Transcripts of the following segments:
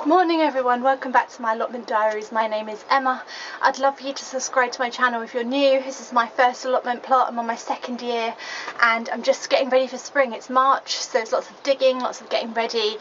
Morning everyone, welcome back to my Allotment Diaries. My name is Emma. I'd love for you to subscribe to my channel if you're new. This is my first allotment plot. I'm on my second year and I'm just getting ready for spring. It's March, so there's lots of digging, lots of getting ready,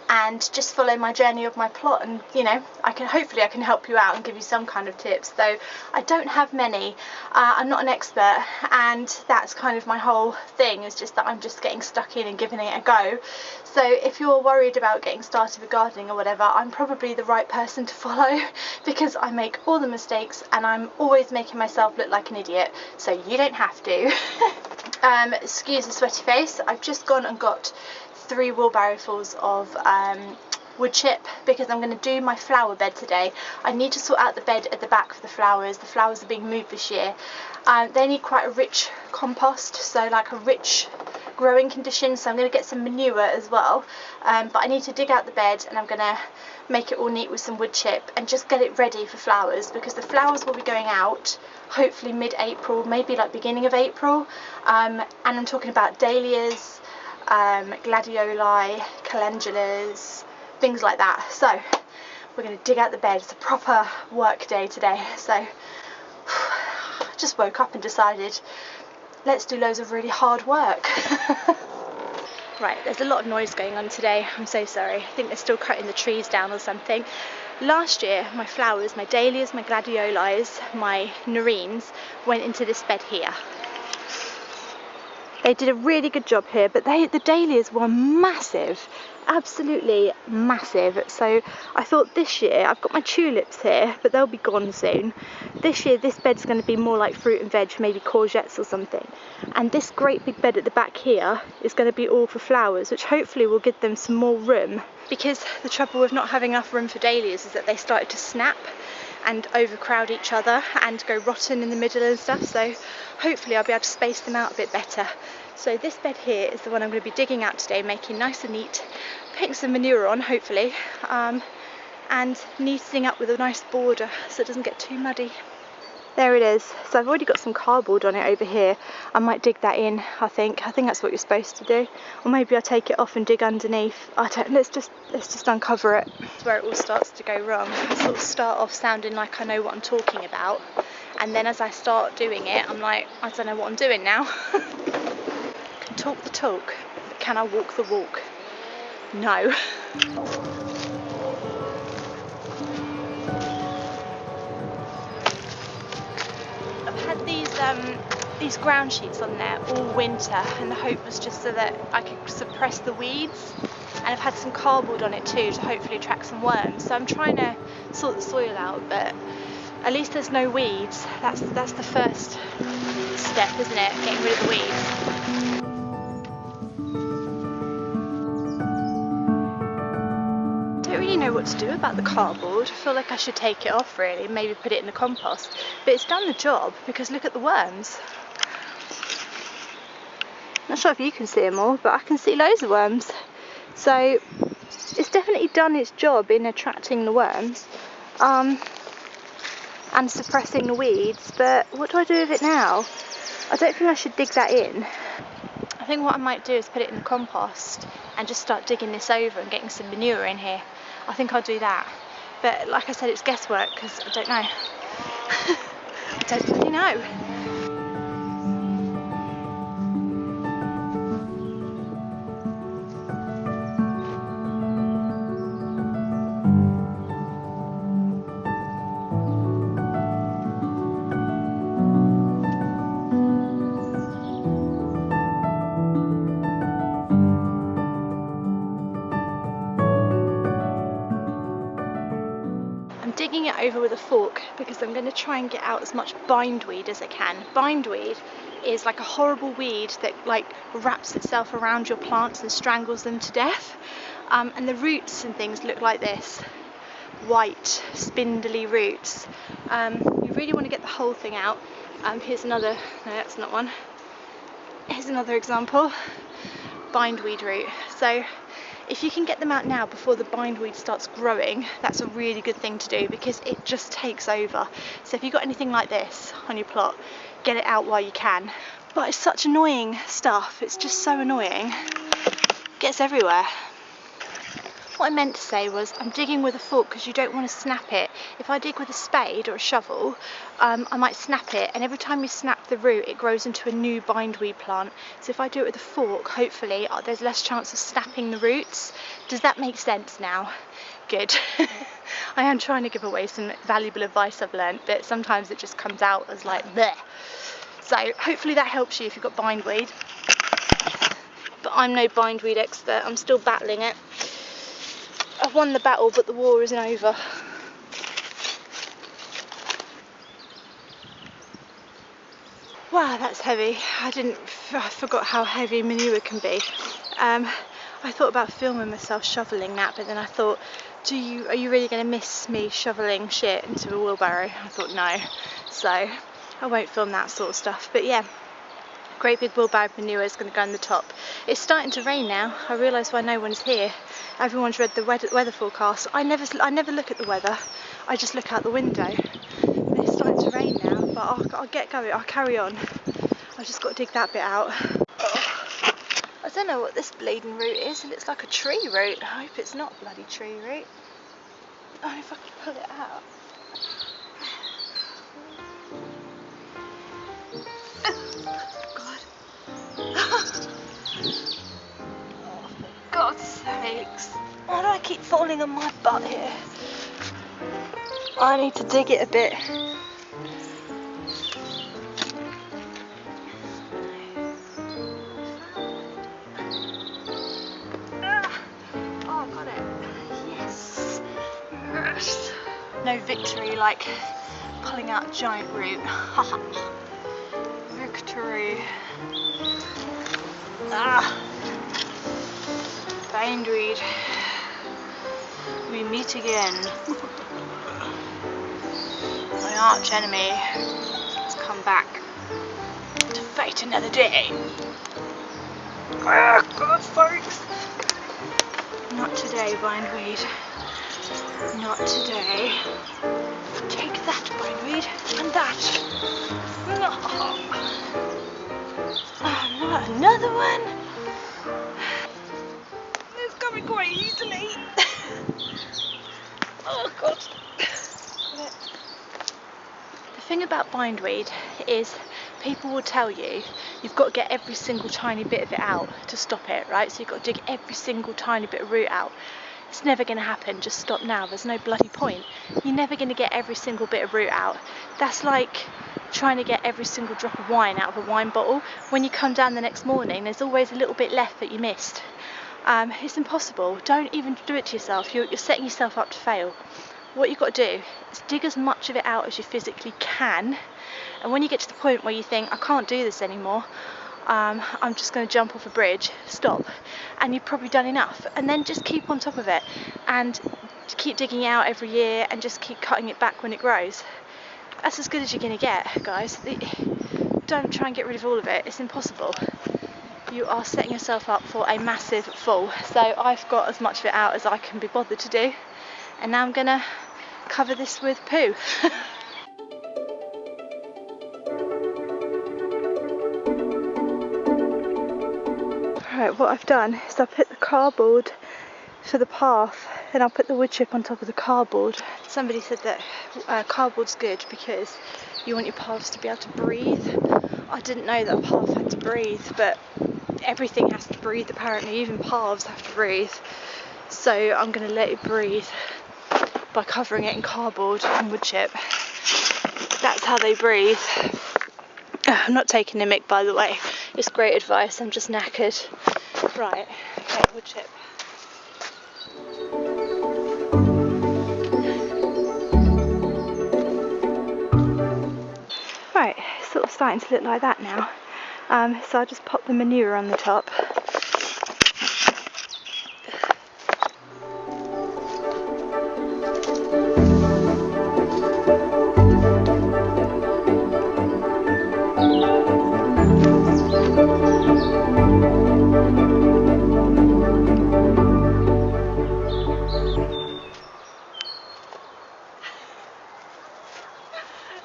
and just follow my journey of my plot, and you know, hopefully I can help you out and give you some kind of tips, though I don't have many. I'm not an expert, and that's kind of my whole thing, is just that I'm just getting stuck in and giving it a go. So if you're worried about getting started with gardening or whatever, I'm probably the right person to follow because I make all the mistakes and I'm always making myself look like an idiot, so you don't have to. Excuse the sweaty face. I've just gone and got 3 wheelbarrowfuls of wood chip because I'm going to do my flower bed today. I need to sort out the bed at the back for the flowers. The flowers are being moved this year. They need quite a rich compost, so like a rich growing condition, so I'm going to get some manure as well, but I need to dig out the bed and I'm going to make it all neat with some wood chip and just get it ready for flowers, because the flowers will be going out hopefully mid-April, maybe like beginning of April, and I'm talking about dahlias, gladioli, calendulas, things like that. So we're going to dig out the bed. It's a proper work day today, so just woke up and decided let's do loads of really hard work. Right, there's a lot of noise going on today. I'm so sorry. I think they're still cutting the trees down or something. Last year, my flowers, my dahlias, my gladiolis, my nerines went into this bed here. They did a really good job here, but the dahlias were massive, absolutely massive. So I thought this year, I've got my tulips here, but they'll be gone soon. This year, this bed's going to be more like fruit and veg, maybe courgettes or something. And this great big bed at the back here is going to be all for flowers, which hopefully will give them some more room. Because the trouble with not having enough room for dahlias is that they started to snap and overcrowd each other and go rotten in the middle and stuff, so hopefully I'll be able to space them out a bit better. So this bed here is the one I'm going to be digging out today, making nice and neat, putting some manure on hopefully, and neatening up with a nice border so it doesn't get too muddy. There it is. So I've already got some cardboard on it over here. I might dig that in, I think that's what you're supposed to do. Or maybe I'll take it off and dig underneath. Let's just uncover it. That's where it all starts to go wrong. I sort of start off sounding like I know what I'm talking about, and then as I start doing it, I'm like, I don't know what I'm doing now. I can talk the talk, but can I walk the walk? No. These ground sheets on there all winter, and the hope was just so that I could suppress the weeds, and I've had some cardboard on it too to hopefully attract some worms. So I'm trying to sort the soil out, but at least there's no weeds. That's the first step, isn't it? Getting rid of the weeds. I don't really know what to do about the cardboard. I feel like I should take it off really, maybe put it in the compost, but it's done the job because look at the worms. Not sure if you can see them all, but I can see loads of worms. So it's definitely done its job in attracting the worms and suppressing the weeds, but what do I do with it now? I don't think I should dig that in. I think what I might do is put it in the compost and just start digging this over and getting some manure in here. I think I'll do that. But like I said, it's guesswork because I don't know. I don't really know. Digging it over with a fork because I'm going to try and get out as much bindweed as I can. Bindweed is like a horrible weed that like wraps itself around your plants and strangles them to death, and the roots and things look like this, white spindly roots. You really want to get the whole thing out. Here's another, no that's not one, here's another example, bindweed root. So if you can get them out now before the bindweed starts growing, that's a really good thing to do because it just takes over. So if you've got anything like this on your plot, get it out while you can. But it's such annoying stuff, it's just so annoying. It gets everywhere. what I meant to say was I'm digging with a fork because you don't want to snap it. If I dig with a spade or a shovel, I might snap it, and every time you snap the root it grows into a new bindweed plant. So if I do it with a fork, hopefully there's less chance of snapping the roots. Does that make sense now? Good. I am trying to give away some valuable advice I've learned, but sometimes it just comes out as like bleh. So hopefully that helps you if you've got bindweed. But I'm no bindweed expert, I'm still battling it. I've won the battle, but the war isn't over. Wow, that's heavy. I forgot how heavy manure can be. I thought about filming myself shoveling that, but then I thought, are you really going to miss me shoveling shit into a wheelbarrow? I thought no, so I won't film that sort of stuff. But yeah, great big wheelbarrow of manure is going to go on the top. It's starting to rain now. I realise why no one's here. Everyone's read the weather forecast. I never look at the weather. I just look out the window. It's starting to rain now, but I'll get going. I'll carry on. I've just got to dig that bit out. I don't know what this bleeding root is. It looks like a tree root. I hope it's not bloody tree root. Oh, if I can pull it out. Oh, for God's sakes. Why do I keep falling on my butt here? I need to dig it a bit. Oh, I got it. Yes. Yes. No victory like pulling out a giant root. Victory. Bindweed. We meet again. My arch enemy has come back to fight another day. God, folks. Not today, bindweed. Not today. Take that, bindweed, and that. Not another one. It's coming quite easily. Oh God. The thing about bindweed is people will tell you you've got to get every single tiny bit of it out to stop it, right? So you've got to dig every single tiny bit of root out. It's never going to happen. Just stop now. There's no bloody point. You're never going to get every single bit of root out. That's like trying to get every single drop of wine out of a wine bottle. When you come down the next morning, there's always a little bit left that you missed. It's impossible. Don't even do it to yourself. You're setting yourself up to fail. What you've got to do is dig as much of it out as you physically can, and when you get to the point where you think, I can't do this anymore, I'm just going to jump off a bridge, stop, and you've probably done enough, and then just keep on top of it and keep digging it out every year and just keep cutting it back when it grows. That's as good as you're going to get, guys. Don't try and get rid of all of it. It's impossible. You are setting yourself up for a massive fall. So I've got as much of it out as I can be bothered to do, and now I'm going to cover this with poo. Right, what I've done is I put the cardboard for the path, and I'll put the wood chip on top of the cardboard. Somebody said that cardboard's good because you want your paths to be able to breathe. I didn't know that a path had to breathe, but everything has to breathe apparently, even paths have to breathe. So I'm going to let it breathe by covering it in cardboard and wood chip. That's how they breathe. I'm not taking a mick, by the way. It's great advice, I'm just knackered. Right, okay, wood chip. Right, it's sort of starting to look like that now. So I'll just pop the manure on the top.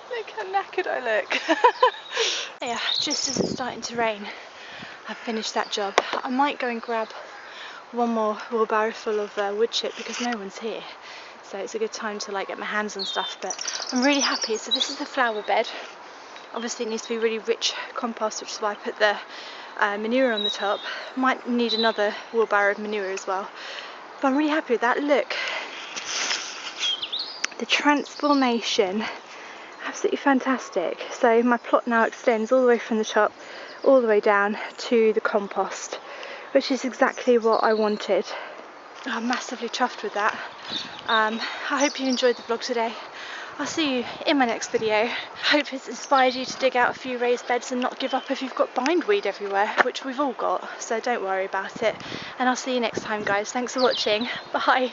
Look how knackered I look. Yeah, just as it's starting to rain, I've finished that job. I might go and grab one more wheelbarrow full of wood chip because no one's here. So it's a good time to like get my hands on stuff, but I'm really happy. So this is the flower bed. Obviously it needs to be really rich compost, which is why I put the manure on the top. Might need another wheelbarrow of manure as well. But I'm really happy with that. Look, the transformation, absolutely fantastic. So my plot now extends all the way from the top, all the way down to the compost, which is exactly what I wanted. I'm massively chuffed with that. I hope you enjoyed the vlog today. I'll see you in my next video. Hope it's inspired you to dig out a few raised beds and not give up if you've got bindweed everywhere, which we've all got, so don't worry about it. And I'll see you next time, guys. Thanks for watching. Bye.